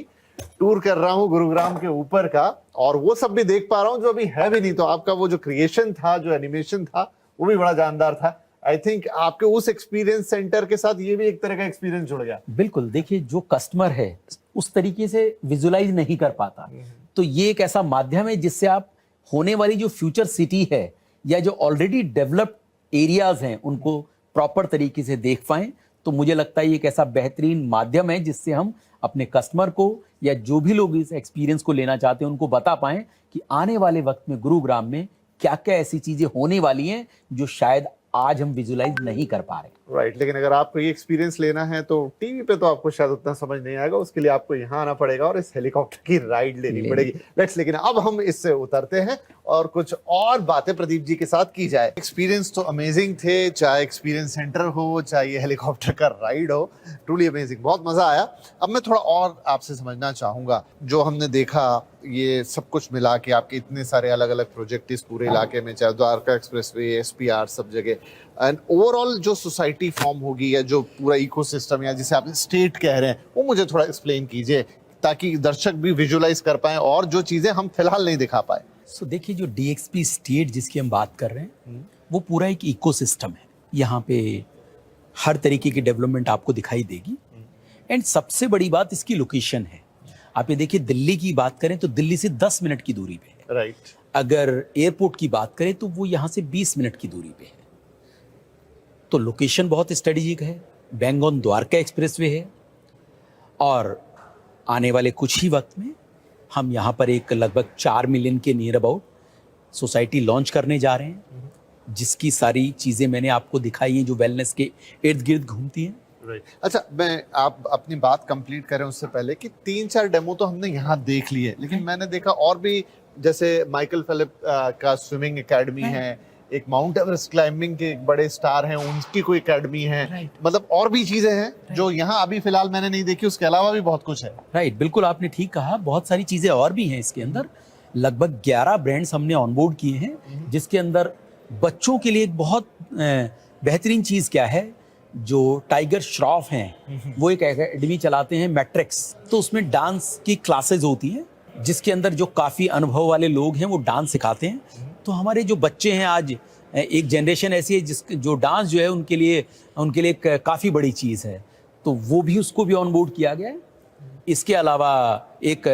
टूर कर रहा हूँ गुरुग्राम के ऊपर का, और वो सब भी देख पा रहा हूँ जो अभी है भी नहीं। तो आपका वो जो क्रिएशन था, जो एनिमेशन था, वो भी बड़ा जानदार था। आई थिंक आपके उस एक्सपीरियंस सेंटर के साथ ये भी एक तरह का एक्सपीरियंस जुड़ गया। बिल्कुल। देखिए, जो कस्टमर है उस तरीके से विजुलाइज नहीं कर पाता, तो ये एक ऐसा माध्यम है जिससे आप होने वाली जो फ्यूचर सिटी है या जो ऑलरेडी डेवलप्ड एरियाज हैं उनको प्रॉपर तरीके से देख पाएं। तो मुझे लगता है ये एक ऐसा बेहतरीन माध्यम है जिससे हम अपने कस्टमर को या जो भी लोग इस एक्सपीरियंस को लेना चाहते हैं उनको बता पाएं कि आने वाले वक्त में गुरुग्राम में क्या क्या ऐसी चीजें होने वाली हैं जो शायद आज हम विजुलाइज नहीं कर पा रहे। राइट। लेकिन अगर आपको ये एक्सपीरियंस लेना है तो टीवी पे तो आपको शायद उतना समझ नहीं आएगा, उसके लिए आपको यहाँ आना पड़ेगा और इस हेलीकॉप्टर की राइड लेनी पड़ेगी। लेट्स। लेकिन अब हम इससे उतरते हैं और कुछ और बातें प्रदीप जी के साथ की जाए। एक्सपीरियंस तो अमेजिंग थे, चाहे एक्सपीरियंस सेंटर हो, चाहे ये हेलीकॉप्टर का राइड हो, ट्रूली अमेजिंग। बहुत मजा आया। अब मैं थोड़ा और आपसे समझना चाहूंगा, जो हमने देखा ये सब कुछ मिला के आपके इतने सारे अलग अलग प्रोजेक्ट इस पूरे इलाके में, चाहे द्वारका एक्सप्रेसवे, एसपीआर, सब जगह, एंड ओवरऑल जो सोसाइटी फॉर्म होगी या जो पूरा इकोसिस्टम या जिसे आप स्टेट कह रहे हैं, वो मुझे थोड़ा एक्सप्लेन कीजिए ताकि दर्शक भी विजुलाइज कर पाए और जो चीजें हम फिलहाल नहीं दिखा पाए। सो देखिए, जो डीएक्सपी स्टेट जिसकी हम बात कर रहे हैं वो पूरा एक इकोसिस्टम है। यहाँ पे हर तरीके की डेवलपमेंट आपको दिखाई देगी। एंड सबसे बड़ी बात इसकी लोकेशन है। आप ये देखिए, दिल्ली की बात करें तो दिल्ली से 10 मिनट की दूरी पे है। राइट। अगर एयरपोर्ट की बात करें तो वो यहाँ से 20 मिनट की दूरी पे है। तो लोकेशन बहुत स्ट्रेटेजिक है। बैंगन द्वारका एक्सप्रेसवे है और आने वाले कुछ ही वक्त में हम यहाँ पर एक लगभग 4 मिलियन के नियर अबाउट सोसाइटी लॉन्च करने जा रहे हैं, जिसकी सारी चीज़ें मैंने आपको दिखाई हैं जो वेलनेस के इर्द गिर्द घूमती हैं। राइट। अच्छा, मैं आप अपनी बात कंप्लीट करें उससे पहले कि 3-4 डेमो तो हमने यहाँ देख लिए, लेकिन मैंने देखा और भी, जैसे माइकल फेलिप का स्विमिंग एकेडमी है, एक माउंट एवरेस्ट क्लाइंबिंग के एक बड़े स्टार हैं, उनकी कोई एकेडमी है, मतलब और भी चीजें हैं जो यहाँ अभी फिलहाल मैंने नहीं देखी, उसके अलावा भी बहुत कुछ है। राइट, बिल्कुल आपने ठीक कहा। बहुत सारी चीजें और भी हैं इसके अंदर। लगभग 11 ब्रांड्स हमने ऑनबोर्ड किए हैं, जिसके अंदर बच्चों के लिए एक बहुत बेहतरीन चीज क्या है, जो टाइगर श्रॉफ हैं वो एक एकेडमी चलाते हैं, मैट्रिक्स। तो उसमें डांस की क्लासेस होती हैं जिसके अंदर जो काफ़ी अनुभव वाले लोग हैं वो डांस सिखाते हैं। तो हमारे जो बच्चे हैं आज एक जनरेशन ऐसी है जिस जो डांस जो है उनके लिए काफ़ी बड़ी चीज़ है, तो वो भी उसको भी ऑन बोर्ड किया गया है। इसके अलावा एक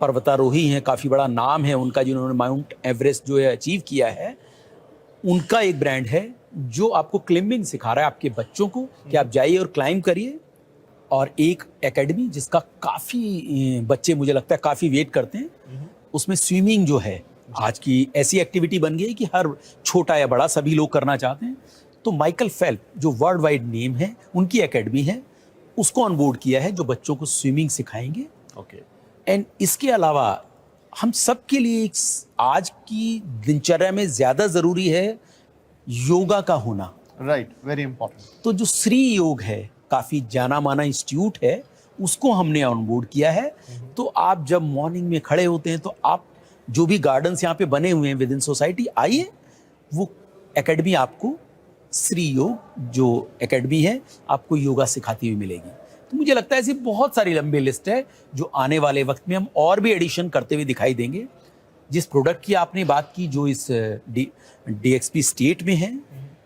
पर्वतारोही हैं, काफ़ी बड़ा नाम है उनका, जिन्होंने माउंट एवरेस्ट जो है अचीव किया है, उनका एक ब्रांड है जो आपको क्लाइंबिंग सिखा रहा है आपके बच्चों को कि आप जाइए और क्लाइंब करिए। और एक एकेडमी जिसका काफ़ी बच्चे मुझे लगता है काफ़ी वेट करते हैं, उसमें स्विमिंग जो है आज की ऐसी एक्टिविटी बन गई है कि हर छोटा या बड़ा सभी लोग करना चाहते हैं। तो माइकल फेल्प जो वर्ल्ड वाइड नेम है, उनकी एकेडमी है, उसको ऑन बोर्ड किया है जो बच्चों को स्विमिंग सिखाएंगे। ओके। एंड इसके अलावा हम सब के लिए आज की दिनचर्या में ज़्यादा ज़रूरी है योगा का होना। Right, very important. तो जो श्री योग है, काफ़ी जाना माना इंस्टीट्यूट है, उसको हमने ऑन बोर्ड किया है। तो आप जब मॉर्निंग में खड़े होते हैं तो आप जो भी गार्डन्स यहाँ पे बने हुए हैं विद इन सोसाइटी, आइए, वो एकेडमी आपको श्री योग जो एकेडमी है आपको योगा सिखाती हुई मिलेगी। तो मुझे लगता है ऐसी बहुत सारी लंबी लिस्ट है जो आने वाले वक्त में हम और भी एडिशन करते हुए दिखाई देंगे। जिस प्रोडक्ट की आपने बात की जो इस DXP स्टेट में है,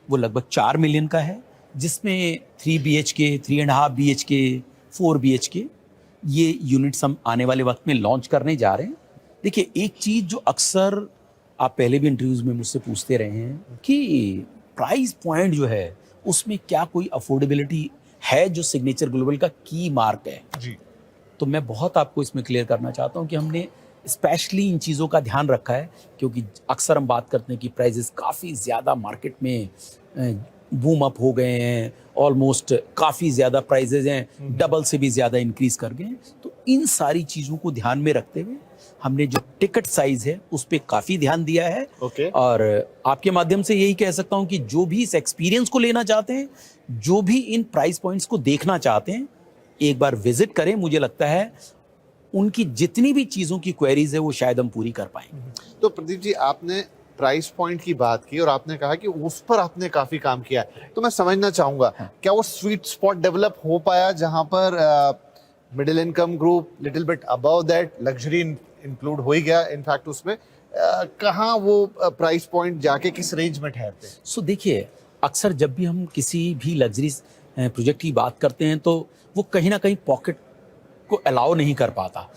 वो लगभग 4 मिलियन का है, जिसमें 3 BHK, 3.5 BHK, 4 BHK ये यूनिट्स हम आने वाले वक्त में लॉन्च करने जा रहे हैं। देखिए, एक चीज़ जो अक्सर आप पहले भी इंटरव्यूज में मुझसे पूछते रहे हैं कि प्राइस पॉइंट जो है उसमें क्या कोई अफोर्डेबिलिटी है, जो सिग्नेचर ग्लोबल का की मार्क है जी। तो मैं बहुत आपको इसमें क्लियर करना चाहता हूं कि हमने स्पेशली इन चीज़ों का ध्यान रखा है, क्योंकि अक्सर हम बात करते हैं कि प्राइजेस काफ़ी ज़्यादा मार्केट में बूम अप हो गए हैं, ऑलमोस्ट काफ़ी ज़्यादा प्राइजेज हैं, डबल से भी ज़्यादा इंक्रीज कर गए हैं। तो इन सारी चीज़ों को ध्यान में रखते हुए हमने जो टिकट साइज है उस पर काफ़ी ध्यान दिया है। ओके। और आपके माध्यम से यही कह सकता हूं कि जो भी इस एक्सपीरियंस को लेना चाहते हैं, जो भी इन प्राइस पॉइंट्स को देखना चाहते हैं, एक बार विजिट करें। मुझे लगता है उनकी जितनी भी चीज़ों की क्वेरीज है वो शायद हम पूरी कर पाएंगे। तो प्रदीप जी, आपने प्राइस पॉइंट की बात की और आपने कहा कि उस पर आपने काफी काम किया है, तो मैं समझना चाहूंगा क्या वो स्वीट स्पॉट डेवलप हो पाया जहां पर middle income group, little bit above that, luxury include हो ही गया इनफैक्ट उसमें, कहाँ वो प्राइस पॉइंट जाके किस रेंज में ठहरते हैं? सो देखिए, अक्सर जब भी हम किसी भी लग्जरी प्रोजेक्ट की बात करते हैं तो वो कहीं ना कहीं पॉकेट को अलाउ नहीं कर पाता।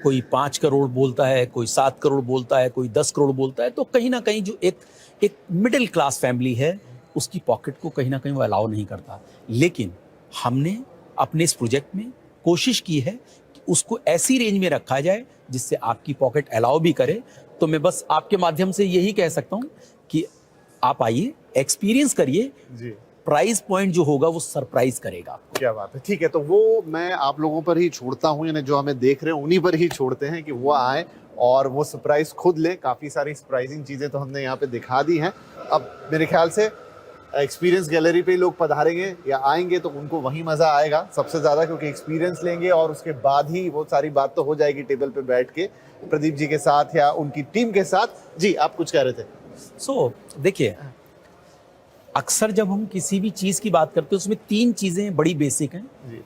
कोई 5 करोड़ बोलता है, कोई 7 करोड़ बोलता है, कोई 10 करोड़ बोलता है, तो कहीं ना कहीं जो एक मिडिल क्लास फैमिली है उसकी पॉकेट को कहीं ना कहीं वो अलाउ नहीं करता। लेकिन हमने अपने इस प्रोजेक्ट में कोशिश की है कि उसको ऐसी रेंज में रखा जाए जिससे आपकी पॉकेट अलाउ भी करे। तो मैं बस आपके माध्यम से यही कह सकता हूँ कि आप आइए, एक्सपीरियंस करिए, जी। प्राइस पॉइंट जो होगा वो सरप्राइज करेगा। क्या बात है, ठीक है। तो वो मैं आप लोगों पर ही छोड़ता हूँ, यानी जो हमें देख रहे हैं उन्हीं पर ही छोड़ते हैं कि वो आए और वो सरप्राइज खुद ले। काफ़ी सारी सरप्राइजिंग चीज़ें तो हमने यहाँ पे दिखा दी हैं। अब मेरे ख्याल से एक्सपीरियंस गैलरी पे लोग पधारेंगे या आएंगे तो उनको वहीं मज़ा आएगा सबसे ज़्यादा, क्योंकि एक्सपीरियंस लेंगे और उसके बाद ही वो सारी बात तो हो जाएगी टेबल पे बैठ के प्रदीप जी के साथ या उनकी टीम के साथ। जी, आप कुछ कह रहे थे। सो देखिए, अक्सर जब हम किसी भी चीज़ की बात करते हैं उसमें 3 चीज़ें बड़ी बेसिक हैं जी।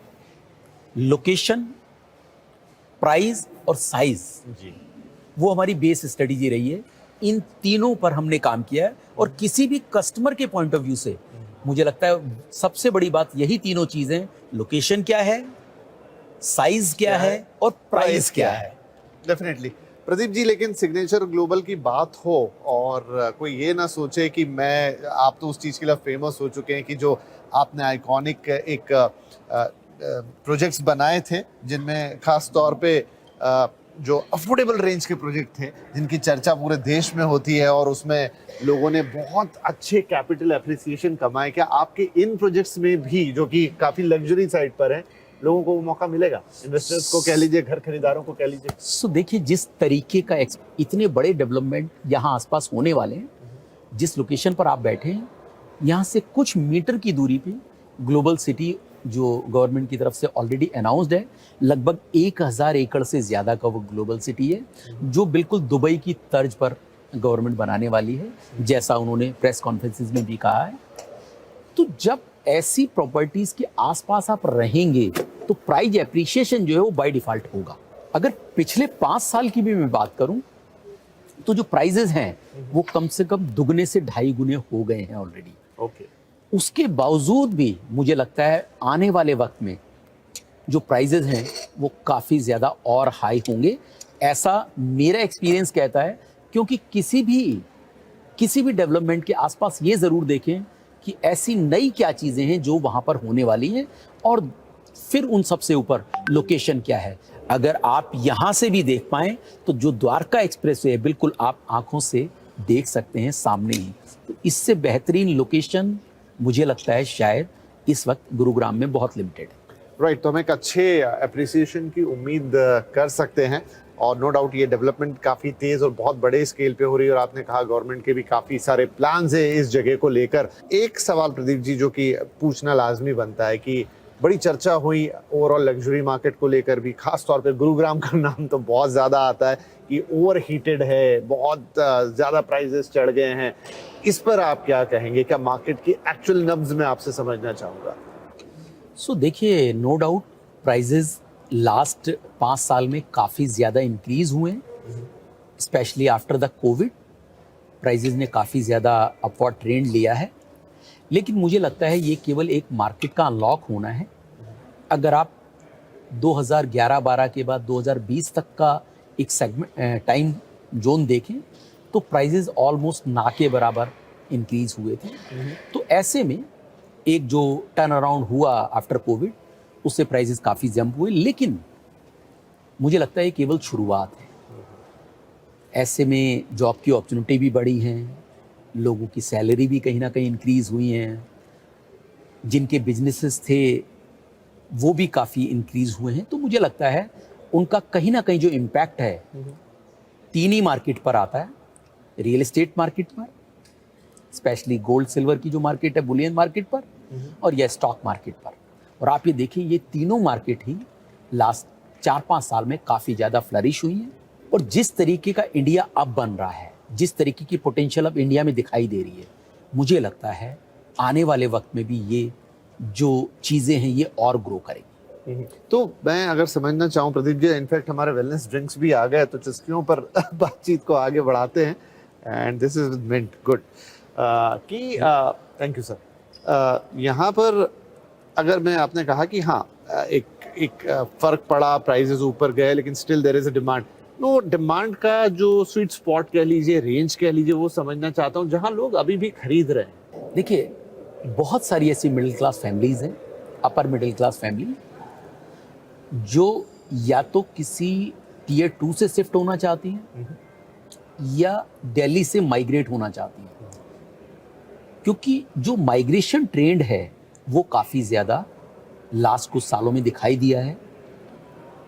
लोकेशन, प्राइस और साइज। जी। वो हमारी बेस स्ट्रेटजी रही है। इन तीनों पर हमने काम किया है और किसी भी कस्टमर के पॉइंट ऑफ व्यू से मुझे लगता है सबसे बड़ी बात यही तीनों चीज़ें, लोकेशन क्या है, साइज क्या है और प्राइस क्या है। डेफिनेटली प्रदीप जी, लेकिन सिग्नेचर ग्लोबल की बात हो और कोई ये ना सोचे कि आप तो उस चीज़ के लिए फेमस हो चुके हैं कि जो आपने आइकॉनिक एक प्रोजेक्ट्स बनाए थे जिनमें खास तौर पे जो अफोर्डेबल रेंज के प्रोजेक्ट थे जिनकी चर्चा पूरे देश में होती है और उसमें लोगों ने बहुत अच्छे कैपिटल एप्रिसिएशन कमाए, क्या आपके इन प्रोजेक्ट्स में भी जो कि काफ़ी लग्जरी साइड पर हैं लोगों को वो मौका मिलेगा? इन्वेस्टर्स को कह लीजिए, घर खरीदारों को कह लीजिए। सो देखिए, जिस तरीके का इतने बड़े डेवलपमेंट यहाँ आसपास होने वाले हैं, जिस लोकेशन पर आप बैठे हैं, यहाँ से कुछ मीटर की दूरी पे ग्लोबल सिटी जो गवर्नमेंट की तरफ से ऑलरेडी अनाउंस्ड है, लगभग 1000 एकड़ से ज़्यादा का वो ग्लोबल सिटी है जो बिल्कुल दुबई की तर्ज पर गवर्नमेंट बनाने वाली है, जैसा उन्होंने प्रेस कॉन्फ्रेंसेस में भी कहा है। तो जब ऐसी प्रॉपर्टीज के आसपास आप रहेंगे तो प्राइस एप्रिसिएशन जो है वो बाय डिफॉल्ट होगा। अगर पिछले 5 साल की भी मैं बात करूं तो जो प्राइजेस हैं वो कम से कम दुगने से 2.5 गुने हो गए हैं ऑलरेडी। ओके, उसके बावजूद भी मुझे लगता है आने वाले वक्त में जो प्राइजेज हैं वो काफ़ी ज़्यादा और हाई होंगे, ऐसा मेरा एक्सपीरियंस कहता है। क्योंकि किसी भी डेवलपमेंट के आसपास ये ज़रूर देखें कि ऐसी नई क्या चीज़ें हैं जो वहाँ पर होने वाली हैं, और फिर उन सबसे ऊपर लोकेशन क्या है। अगर आप यहाँ से भी देख पाएँ तो जो द्वारका एक्सप्रेसवे है बिल्कुल आप आँखों से देख सकते हैं सामने ही। तो इससे बेहतरीन लोकेशन मुझे लगता है शायद इस वक्त गुरुग्राम में बहुत लिमिटेड है। राइट, तो हम एक अच्छे अप्रिसिएशन की उम्मीद कर सकते हैं, और नो डाउट ये डेवलपमेंट काफ़ी तेज़ और बहुत बड़े स्केल पे हो रही है, और आपने कहा गवर्नमेंट के भी काफ़ी सारे प्लान्स हैं इस जगह को लेकर। एक सवाल प्रदीप जी जो कि पूछना लाजमी बनता है कि बड़ी चर्चा हुई ओवरऑल लग्जरी मार्केट को लेकर भी, खास तौर पे गुरुग्राम का नाम तो बहुत ज़्यादा आता है कि ओवर हीटेड है, बहुत ज़्यादा प्राइजेस चढ़ गए हैं। इस पर आप क्या कहेंगे? क्या मार्केट की एक्चुअल नब्ज में आपसे समझना चाहूँगा। सो देखिए, नो डाउट प्राइजेज लास्ट 5 साल में काफ़ी ज़्यादा इंक्रीज हुए हैं, specially after the COVID prices ने काफ़ी ज़्यादा अपवर्ड ट्रेंड लिया है। लेकिन मुझे लगता है ये केवल एक मार्केट का अनलॉक होना है। अगर आप 2011-12 के बाद 2020 तक का एक सेगमेंट टाइम जोन देखें तो प्राइजेज ऑलमोस्ट ना के बराबर इंक्रीज हुए थे। तो ऐसे में एक जो टर्न अराउंड हुआ आफ्टर कोविड, उससे प्राइजेस काफ़ी जंप हुए। लेकिन मुझे लगता है ये केवल शुरुआत है। ऐसे में जॉब की अपॉर्चुनिटी भी बढ़ी हैं, लोगों की सैलरी भी कहीं ना कहीं इंक्रीज हुई हैं, जिनके बिजनेसेस थे वो भी काफ़ी इंक्रीज हुए हैं। तो मुझे लगता है उनका कहीं ना कहीं जो इम्पैक्ट है 3 ही मार्केट पर आता है, रियल एस्टेट मार्केट पर, स्पेशली गोल्ड सिल्वर की जो मार्केट है बुलियन मार्केट पर, और या स्टॉक मार्केट पर। और आप ये देखिए ये तीनों मार्केट ही लास्ट 4-5 साल में काफ़ी ज़्यादा फ्लरिश हुई हैं। और जिस तरीके का इंडिया अब बन रहा है, जिस तरीके की पोटेंशियल अब इंडिया में दिखाई दे रही है, मुझे लगता है आने वाले वक्त में भी ये जो चीज़ें हैं ये और ग्रो करेंगी। तो मैं अगर समझना चाहूँ प्रदीप जी, इनफैक्ट हमारे वेलनेस ड्रिंक्स भी आ गए, तो चुस्कियों पर बातचीत को आगे बढ़ाते हैं, and this is meant good कि थैंक यू सर। यहाँ पर अगर मैं आपने कहा कि हाँ एक फर्क पड़ा, प्राइजेस ऊपर गए, लेकिन still there is a demand. No, demand का जो स्वीट स्पॉट कह लीजिए, रेंज कह लीजिए, वो समझना चाहता हूँ जहाँ लोग अभी भी खरीद रहे हैं। देखिए, बहुत सारी ऐसी मिडिल क्लास फैमिलीज हैं, अपर मिडिल क्लास फैमिली, जो या तो किसी टियर 2 से शिफ्ट होना चाहती हैं या दिल्ली से माइग्रेट होना चाहती हैं। क्योंकि जो माइग्रेशन ट्रेंड है वो काफ़ी ज़्यादा लास्ट कुछ सालों में दिखाई दिया है,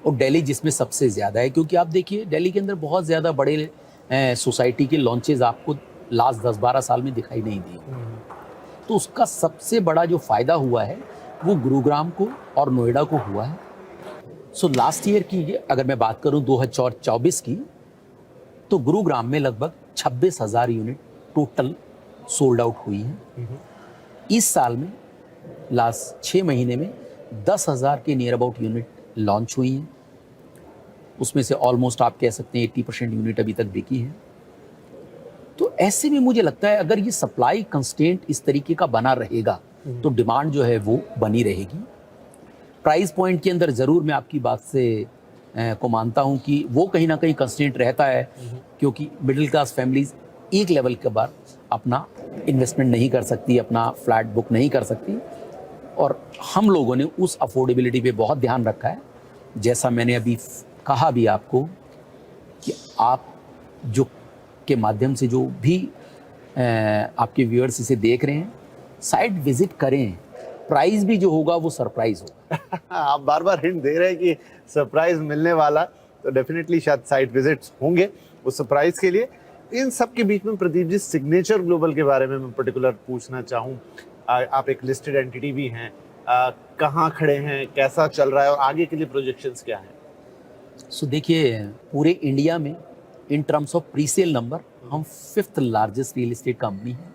और दिल्ली जिसमें सबसे ज़्यादा है। क्योंकि आप देखिए दिल्ली के अंदर बहुत ज़्यादा बड़े सोसाइटी के लॉन्चेस आपको लास्ट 10-12 साल में दिखाई नहीं दिए। तो उसका सबसे बड़ा जो फ़ायदा हुआ है वो गुरुग्राम को और नोएडा को हुआ है। सो लास्ट ईयर की अगर मैं बात करूं 2024 की, तो गुरुग्राम में लगभग 26,000 यूनिट टोटल सोल्ड आउट हुई हैं। इस साल में लास्ट 6 महीने में 10,000 के नियर अबाउट यूनिट लॉन्च हुई हैं। उसमें से ऑलमोस्ट आप कह सकते हैं 80% यूनिट अभी तक बिकी हैं। तो ऐसे में मुझे लगता है अगर ये सप्लाई कंस्ट्रेंट इस तरीके का बना रहेगा तो डिमांड जो है वो बनी रहेगी। प्राइस पॉइंट के अंदर ज़रूर मैं आपकी बात से को मानता हूँ कि वो कहीं ना कहीं कंस्ट्रेंट रहता है, क्योंकि मिडिल क्लास फैमिलीज एक लेवल के बाद अपना इन्वेस्टमेंट नहीं कर सकती, अपना फ्लैट बुक नहीं कर सकती, और हम लोगों ने उस अफोर्डेबिलिटी पे बहुत ध्यान रखा है। जैसा मैंने अभी कहा भी आपको कि आप जो के माध्यम से जो भी आपके व्यूअर्स इसे देख रहे हैं, साइट विजिट करें। प्राइस भी जो होगा वो सरप्राइज होगा। आप बार बार हिंट दे रहे हैं कि सरप्राइज मिलने वाला, तो डेफिनेटली शायद साइट विजिट्स होंगे उस सरप्राइज के लिए। इन सब के बीच में प्रदीप जी, सिग्नेचर ग्लोबल के बारे में मैं पर्टिकुलर पूछना चाहूँ। आप एक लिस्टेड एंटिटी भी हैं, कहाँ खड़े हैं, कैसा चल रहा है, और आगे के लिए प्रोजेक्शंस क्या हैं? सो देखिए, पूरे इंडिया में in terms of presale number हम 5th largest real estate company हैं।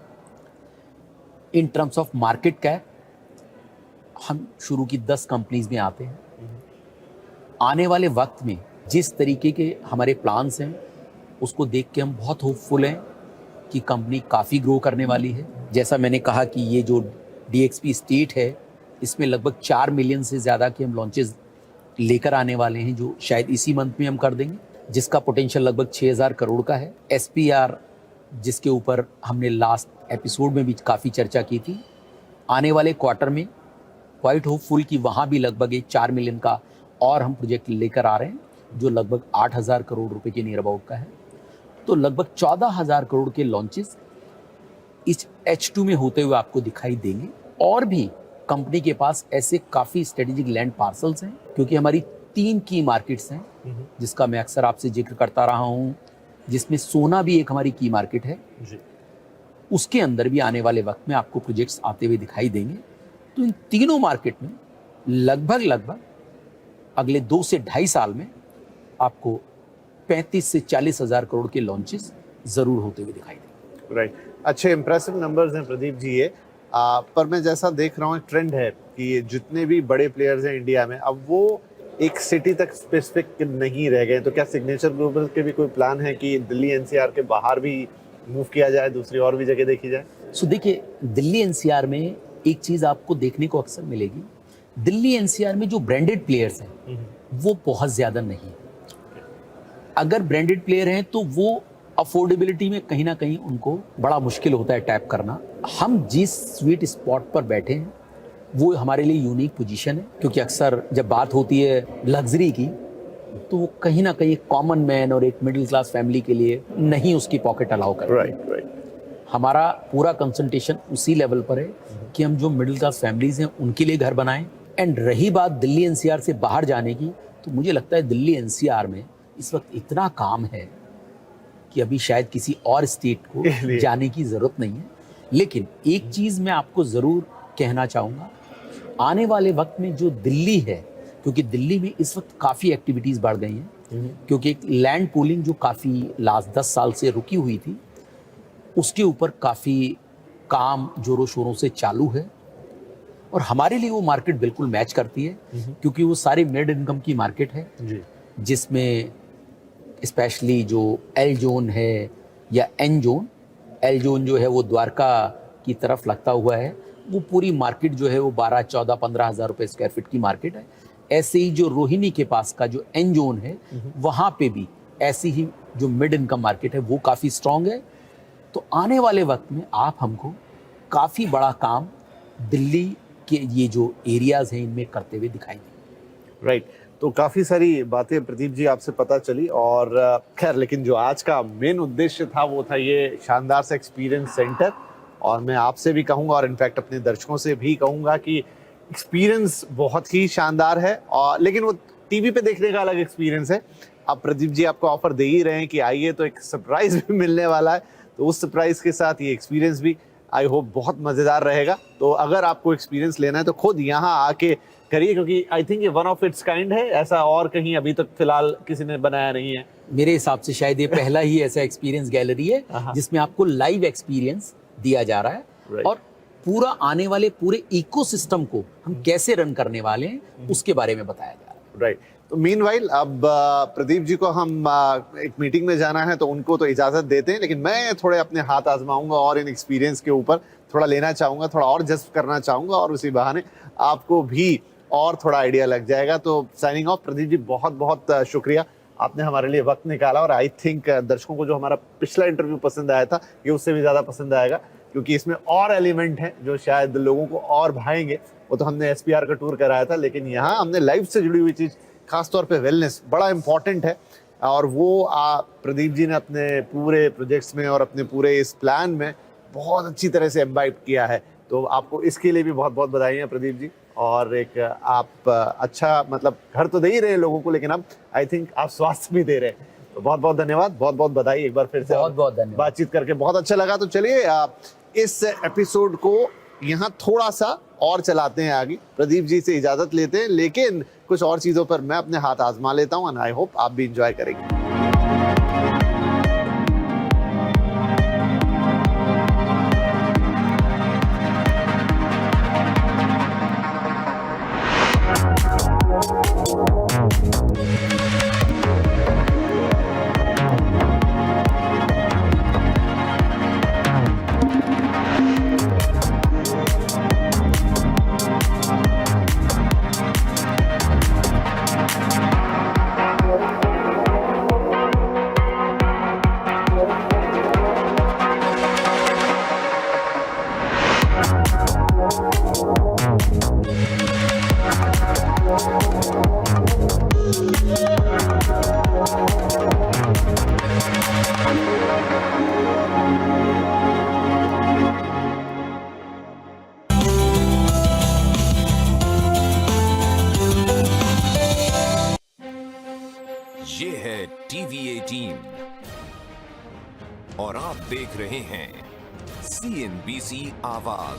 In terms of market cap हम शुरू की 10 कंपनीज में आते हैं। आने वाले वक्त में जिस तरीके के हमारे प्लान्स हैं उसको देख के हम बहुत होपफुल हैं कि कंपनी काफ़ी ग्रो करने वाली है। जैसा मैंने कहा कि ये जो DXP स्टेट है, इसमें लगभग 4 मिलियन से ज़्यादा के हम लॉन्चेस लेकर आने वाले हैं, जो शायद इसी मंथ में हम कर देंगे, जिसका पोटेंशियल लगभग 6000 करोड़ का है। SPR, जिसके ऊपर हमने लास्ट एपिसोड में भी काफ़ी चर्चा की थी, आने वाले क्वार्टर में क्वाइट होपफुल कि वहाँ भी लगभग एक 4 मिलियन का और हम प्रोजेक्ट लेकर आ रहे हैं, जो लगभग 8000 करोड़ रुपए के नियर अबाउट का है। तो लगभग 14000 करोड़ के लॉन्चेस इस H2 में होते हुए आपको दिखाई देंगे। और भी कंपनी के पास ऐसे काफ़ी स्ट्रेटेजिक लैंड पार्सल्स हैं, क्योंकि हमारी 3 की मार्केट्स हैं, जिसका मैं अक्सर आपसे जिक्र करता रहा हूँ, जिसमें सोना भी एक हमारी की मार्केट है जी। उसके अंदर भी आने वाले वक्त में आपको प्रोजेक्ट्स आते हुए दिखाई देंगे। तो इन तीनों मार्केट में लगभग अगले 2 से 2.5 साल में आपको 35 से 40 हजार करोड़ के लॉन्चेस जरूर होते हुए दिखाई देंगे। राइट, अच्छे इंप्रेसिव नंबर्स हैं प्रदीप जी ये। पर मैं जैसा देख रहा हूँ ट्रेंड है कि जितने भी बड़े प्लेयर्स हैं इंडिया में, अब वो एक सिटी तक स्पेसिफिक नहीं रह गए। तो क्या सिग्नेचर ग्लोबल के भी कोई प्लान है कि दिल्ली NCR के बाहर भी मूव किया जाए, दूसरी और भी जगह देखी जाए? सो देखिए, दिल्ली NCR में एक चीज़ आपको देखने को अक्सर मिलेगी, दिल्ली NCR में जो ब्रांडेड प्लेयर्स हैं वो बहुत ज़्यादा नहीं। अगर ब्रांडेड प्लेयर हैं तो वो अफोर्डेबिलिटी में कहीं ना कहीं उनको बड़ा मुश्किल होता है टैप करना। हम जिस स्वीट स्पॉट पर बैठे हैं वो हमारे लिए यूनिक पोजीशन है, क्योंकि अक्सर जब बात होती है लग्जरी की तो वो कहीं ना कहीं एक कॉमन मैन और एक मिडिल क्लास फैमिली के लिए नहीं उसकी पॉकेट अलाउ करती। राइट। हमारा पूरा कंसंट्रेशन उसी लेवल पर है कि हम जो मिडिल क्लास फैमिलीज हैं उनके लिए घर बनाएं। एंड रही बात दिल्ली NCR से बाहर जाने की, तो मुझे लगता है दिल्ली NCR में इस वक्त इतना काम है कि अभी शायद किसी और स्टेट को जाने की ज़रूरत नहीं है। लेकिन एक चीज़ मैं आपको ज़रूर कहना चाहूँगा, आने वाले वक्त में जो दिल्ली है, क्योंकि दिल्ली में इस वक्त काफ़ी एक्टिविटीज़ बढ़ गई हैं, क्योंकि एक लैंड पूलिंग जो काफ़ी लास्ट 10 साल से रुकी हुई थी, उसके ऊपर काफ़ी काम जोरों शोरों से चालू है। और हमारे लिए वो मार्केट बिल्कुल मैच करती है, क्योंकि वो सारे मिड इनकम की मार्केट है, जिसमें स्पेशली जो L जोन है या N जोन, L जोन जो है वो द्वारका की तरफ लगता हुआ है, वो पूरी मार्केट जो है वो 12, 14, 15 हज़ार रुपये स्क्वायर फीट की मार्केट है। ऐसे ही जो रोहिणी के पास का जो N जोन है, वहाँ पे भी ऐसी ही जो मिड इनकम मार्केट है वो काफ़ी स्ट्रॉन्ग है। तो आने वाले वक्त में आप हमको काफ़ी बड़ा काम दिल्ली के ये जो एरियाज़ हैं इनमें करते हुए दिखाई देंगे। राइट, तो काफ़ी सारी बातें प्रदीप जी आपसे पता चली। और खैर, लेकिन जो आज का मेन उद्देश्य था वो था ये शानदार सा एक्सपीरियंस सेंटर। और मैं आपसे भी कहूँगा और इनफैक्ट अपने दर्शकों से भी कहूँगा कि एक्सपीरियंस बहुत ही शानदार है, और लेकिन वो टीवी पे देखने का अलग एक्सपीरियंस है। अब प्रदीप जी आपको ऑफर दे ही रहे हैं कि आइए, तो एक सरप्राइज भी मिलने वाला है। तो उस सरप्राइज के साथ ये एक्सपीरियंस भी आई होप बहुत मज़ेदार रहेगा। तो अगर आपको एक्सपीरियंस लेना है तो खुद यहाँ आके करिए, क्योंकि आई थिंक ये वन ऑफ इट्स काइंड है। ऐसा और कहीं अभी तक फिलहाल किसी ने बनाया नहीं है। मेरे हिसाब से शायद ये पहला ही ऐसा एक्सपीरियंस गैलरी है जिसमें आपको लाइव एक्सपीरियंस दिया जा रहा है, और पूरा आने वाले पूरे इकोसिस्टम को हम कैसे रन करने वाले हैं उसके बारे में बताया जा रहा है। राइट, तो मीनवाइल अब प्रदीप जी को हम एक मीटिंग में जाना है, तो उनको तो इजाज़त देते हैं, लेकिन मैं थोड़े अपने हाथ आजमाऊंगा और इन एक्सपीरियंस के ऊपर थोड़ा लेना चाहूँगा, थोड़ा और जज्ब करना चाहूँगा, और उसी बहाने आपको भी और थोड़ा आइडिया लग जाएगा। तो साइनिंग ऑफ प्रदीप जी, बहुत बहुत शुक्रिया, आपने हमारे लिए वक्त निकाला। और आई थिंक दर्शकों को जो हमारा पिछला इंटरव्यू पसंद आया था, ये उससे भी ज़्यादा पसंद आएगा, क्योंकि इसमें और एलिमेंट हैं जो शायद लोगों को और भाएंगे। वो तो हमने SPR का टूर कराया था, लेकिन यहाँ हमने लाइफ से जुड़ी हुई चीज़, खासतौर पे वेलनेस बड़ा इंपॉर्टेंट है, और वो प्रदीप जी ने अपने पूरे प्रोजेक्ट्स में और अपने पूरे इस प्लान में बहुत अच्छी तरह से एम्बाइब किया है। तो आपको इसके लिए भी बहुत बहुत बधाई है प्रदीप जी। और एक आप अच्छा मतलब घर तो दे ही रहे हैं लोगों को, लेकिन अब आई थिंक आप स्वास्थ्य भी दे रहे हैं। तो बहुत बहुत धन्यवाद, बहुत बहुत बधाई एक बार फिर से। बहुत बहुत धन्यवाद, बातचीत करके बहुत अच्छा लगा। तो चलिए इस एपिसोड को यहाँ थोड़ा सा और चलाते हैं आगे, प्रदीप जी से इजाजत लेते हैं, लेकिन कुछ और चीज़ों पर मैं अपने हाथ आजमा लेता हूँ, एंड आई होप आप भी इंजॉय करेंगे। TV18 और आप देख रहे हैं CNBC आवाज।